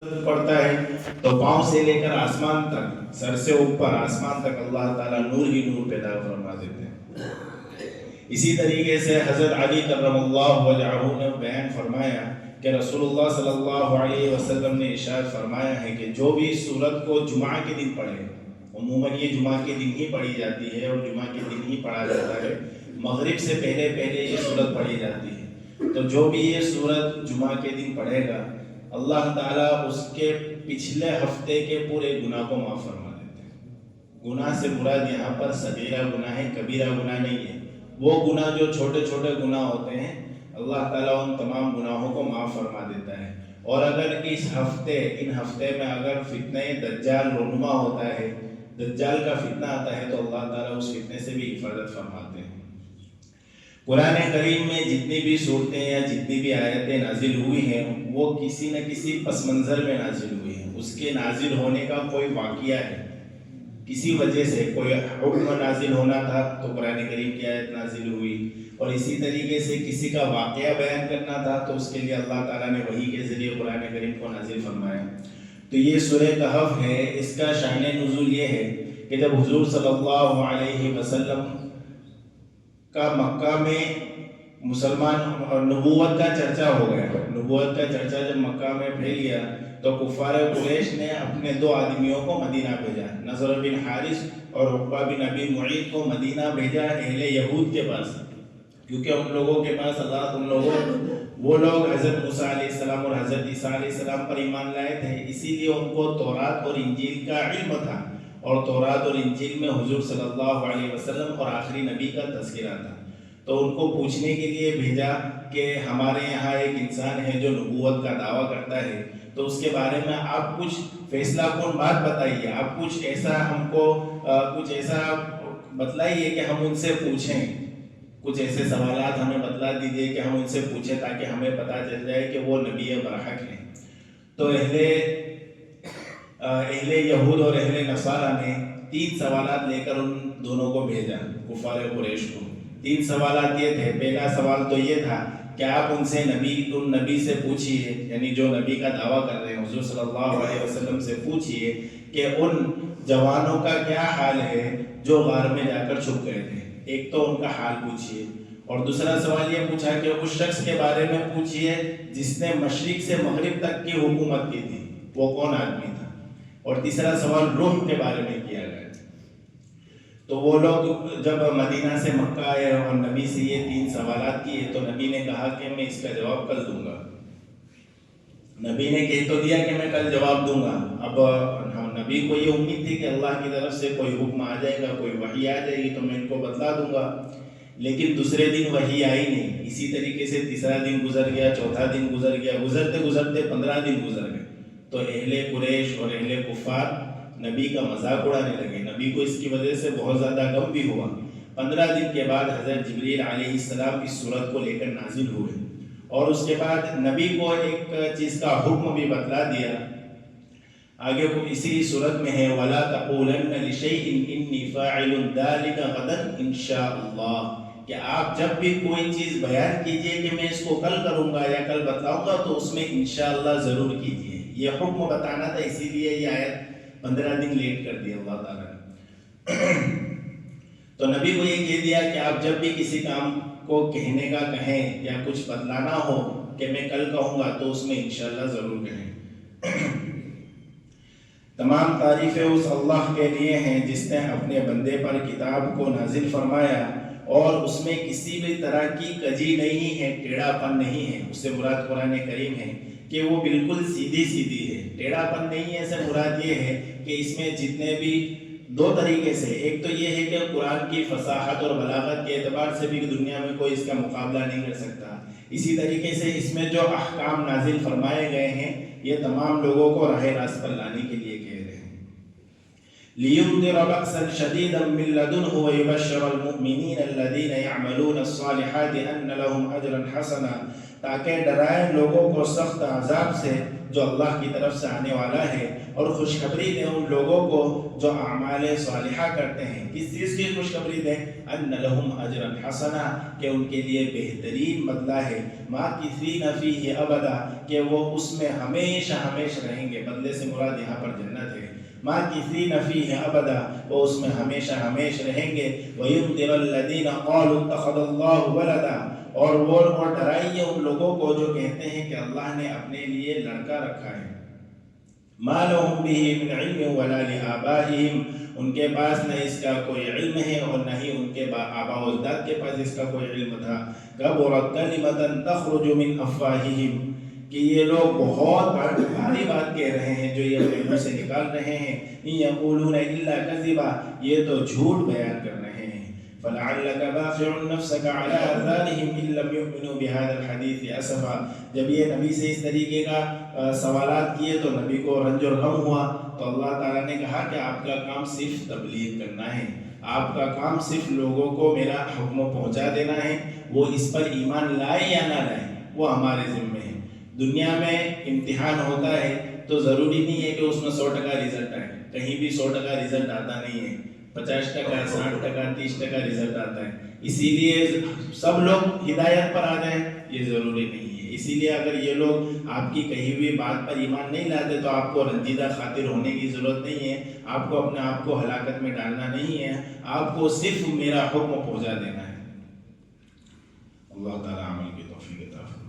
पड़ता है तो पाँव से लेकर आसमान तक, सर से ऊपर आसमान तक अल्लाह ताला नूर ही नूर पैदा फरमा देते हैं। इसी तरीके से हज़रत अली कररमल्लाहु वजहहू ने बयान फरमाया कि रसूलुल्लाह सल्लल्लाहु अलैहि वसल्लम ने इरशाद फरमाया है कि जो भी सूरत को जुमा के दिन पढ़े, उमूमन ये जुमा के दिन ही पढ़ी जाती है और जुमा के दिन ही पढ़ा जाता है, मगरिब से पहले पहले ये सूरत पढ़ी जाती है। तो जो भी ये सूरत जुमा के दिन पढ़ेगा, अल्लाह ताला उसके पिछले हफ्ते के पूरे गुनाह को माफ़ फरमा देते हैं। गुनाह से मुराद यहाँ पर सगीरा गुनाह है, कबीरा गुनाह नहीं है। वो गुनाह जो छोटे छोटे गुनाह होते हैं, अल्लाह ताला उन तमाम गुनाहों को माफ़ फरमा देता है। और अगर इन हफ्ते में अगर फितने दज्जाल रोनुमा होता है, दज्जाल का फितना आता है, तो अल्लाह ताला उस फितने से भी हिफाजत फरमाते हैं। कुरान करीम में जितनी भी सूरतें या जितनी भी आयतें नाजिल हुई हैं, वो किसी न किसी पस मंज़र में नाजिल हुई हैं। उसके नाजिल होने का कोई वाक़िया है, किसी वजह से कोई हुक्म नाजिल होना था तो कुरान करीम की आयत नाजिल हुई, और इसी तरीके से किसी का वाक़या बयान करना था तो उसके लिए अल्लाह ताला ने वही के ज़रिए कुरान करीम को नाजिल फरमाया। तो ये सूरह कहफ है, इसका शान नुज़ूल ये है कि जब हुज़ूर सल्लल्लाहु अलैहि वसल्लम का मक्का में मुसलमान नबूवत का चर्चा हो गया, नबूवत का चर्चा जब मक्का में फैल गया तो कुफ़ार कुरैश ने अपने दो आदमियों को मदीना भेजा, नज़र बिन हारिस और उक़बा बिन अबी मुईत को मदीना भेजा अहले यहूद के पास, क्योंकि उन लोगों के पास वो लोग हज़रत मूसा अलैहिस्सलाम और हज़रत ईसा अलैहिस्सलाम पर ईमान लाए थे, इसीलिए उनको तौरात और इंजील का इल्म था, और तौरात और इंजील में हुजूर सल्लल्लाहु अलैहि वसल्लम और आखिरी नबी का तज़किरा था। तो उनको पूछने के लिए भेजा कि हमारे यहाँ एक इंसान है जो नबूवत का दावा करता है, तो उसके बारे में आप कुछ फैसला कौन बात बताइए, आप कुछ ऐसा हमको कुछ ऐसा बतलाइए कि हम उनसे पूछें, कुछ ऐसे सवालात हमें बतला दीजिए कि हम उनसे पूछें ताकि हमें पता चल जाए कि वो नबी बरहक हैं। तो अहले यहूद और अहले नसारा ने 3 सवालात लेकर उन दोनों को भेजा, कुफार कुरैश को। 3 सवालात ये थे। पहला सवाल तो ये था कि आप उनसे उन नबी से पूछिए, यानी जो नबी का दावा कर रहे हैं हुजूर सल्लल्लाहु अलैहि वसल्लम से पूछिए कि उन जवानों का क्या हाल है जो गार में जाकर छुप गए थे। एक तो उनका हाल पूछिए, और दूसरा सवाल ये पूछा कि उस शख्स के बारे में पूछिए जिसने मशरिक से मगरिब तक की हुकूमत की थी, वो कौन आदमी था। और तीसरा सवाल रूम के बारे में किया गया। तो वो लोग जब मदीना से मक्का आए और नबी से ये 3 सवालात किए, तो नबी ने कहा कि मैं इसका जवाब कल दूंगा। नबी ने कह तो दिया कि मैं कल जवाब दूंगा। अब नबी को ये उम्मीद थी कि अल्लाह की तरफ से कोई हुक्म आ जाएगा, कोई वही आ जाएगी तो मैं इनको बतला दूंगा, लेकिन दूसरे दिन वही आई नहीं। इसी तरीके से तीसरा दिन गुजर गया, चौथा दिन गुजर गया, गुजरते गुजरते 15 दिन गुजर गए। तो अहले कुरैश और अहले कुफार नबी का मजाक उड़ाने लगे। नबी को इसकी वजह से बहुत ज़्यादा गम भी हुआ। 15 दिन के बाद हज़रत जिब्रील अलैहिस्सलाम इस सूरत को लेकर नाजिल हुए, और उसके बाद नबी को एक चीज़ का हुक्म भी बतला दिया। आगे को इसी सूरत में है, वला तक़ूलन्न लिशैइन इन्नी फ़ाइलुन ज़ालिका गदन इंशाअल्लाह, कि आप जब भी कोई चीज़ बयान कीजिए कि मैं इसको कल करूँगा या कल बताऊँगा, तो उसमें इंशाअल्लाह ज़रूर कीजिए। ये हुक्म बताना था, इसीलिए ये आयत 15 दिन लेट कर दिया अल्लाह ताला ने। तो नबी को ये कह दिया कि आप जब भी किसी काम को कहने का कहें या कुछ बतलाना हो कि मैं कल कहूँगा, तो उसमें इंशाअल्लाह ज़रूर कहें। तमाम तारीफ़ें उस अल्लाह के लिए हैं जिसने अपने बंदे पर किताब को नाजिल फरमाया और उसमें किसी भी तरह की कजी नहीं है, टेढ़ापन नहीं है। उससे मुराद कुरान करीम है कि वो बिल्कुल सीधी सीधी है। टेढ़ापन नहीं है से मुराद ये है कि इसमें जितने भी 2 तरीके से, एक तो ये है कि कुरान की फसाहत और बलागत के एतबार से भी दुनिया में कोई इसका मुकाबला नहीं कर सकता। इसी तरीके से इसमें जो अहकाम नाजिल फरमाए गए हैं, ये तमाम लोगों को राह रास्त पर लाने के लिए कह रहे हैं। लियुनज़िरा बअसन शदीदन मिन लदुन्हु व युबश्शिरल मुमिनीन अल्लज़ीना यअमलून अस्सालिहाति अन्न लहुम अजरन हसना, تاکہ ڈرائے لوگوں کو سخت عذاب سے جو اللہ کی طرف سے آنے والا ہے، اور خوشخبری دیں ان لوگوں کو جو اعمال صالحہ کرتے ہیں۔ کس چیز کی خوشخبری دیں؟ ان لہم اجرا حسنا، کہ ان کے لیے بہترین بدلہ ہے، ماکثین فیہ ابدا، کہ وہ اس میں ہمیشہ ہمیشہ رہیں گے۔ بدلے سے مراد یہاں پر جنت ہے۔ ماکثین فیہ ابدا، وہ اس میں ہمیشہ ہمیشہ رہیں گے۔ وینذر الذین قالوا اتخذ اللہ ولدا، اور وہ ڈرائیے ان لوگوں کو جو کہتے ہیں کہ اللہ نے اپنے لیے لڑکا رکھا ہے۔ ما لهم به من علم ولا لآبائهم، ان کے پاس نہ اس کا کوئی علم ہے اور نہ ہی ان کے آباء و اجداد کے پاس اس کا کوئی علم تھا۔ کبرت کلمۃ تخرج من افواہہم، کہ یہ لوگ بہت بھاری بات کہہ رہے ہیں جو یہ اپنے منہ سے نکال رہے ہیں۔ ان یقولون الا کذبا، یہ تو جھوٹ بیان کر رہے ہیں۔ فلعلک باخع نفسک علی آثارہم ان لم یؤمنوا بہذا الحدیث اسفا، جب یہ نبی سے اس طریقے کا سوالات کیے تو نبی کو رنج اور غم ہوا، تو اللہ تعالیٰ نے کہا کہ آپ کا کام صرف تبلیغ کرنا ہے، آپ کا کام صرف لوگوں کو میرا حکم پہنچا دینا ہے، وہ اس پر ایمان لائے یا نہ لائے وہ ہمارے ذمہ ہے۔ دنیا میں امتحان ہوتا ہے تو ضروری نہیں ہے کہ اس میں 100% رزلٹ آئے، کہیں بھی 100% رزلٹ آتا نہیں ہے، 50%، 60%، 30% رزلٹ آتا ہے۔ اسی لیے سب لوگ ہدایت پر آ جائیں یہ ضروری نہیں ہے۔ اسی لیے اگر یہ لوگ آپ کی کہی ہوئی بات پر ایمان نہیں لاتے تو آپ کو رنجیدہ خاطر ہونے کی ضرورت نہیں ہے، آپ کو اپنے آپ کو ہلاکت میں ڈالنا نہیں ہے، آپ کو صرف میرا حکم پہنچا دینا ہے۔ اللہ تعالیٰ عمل کی توفیق عطا فرمائے۔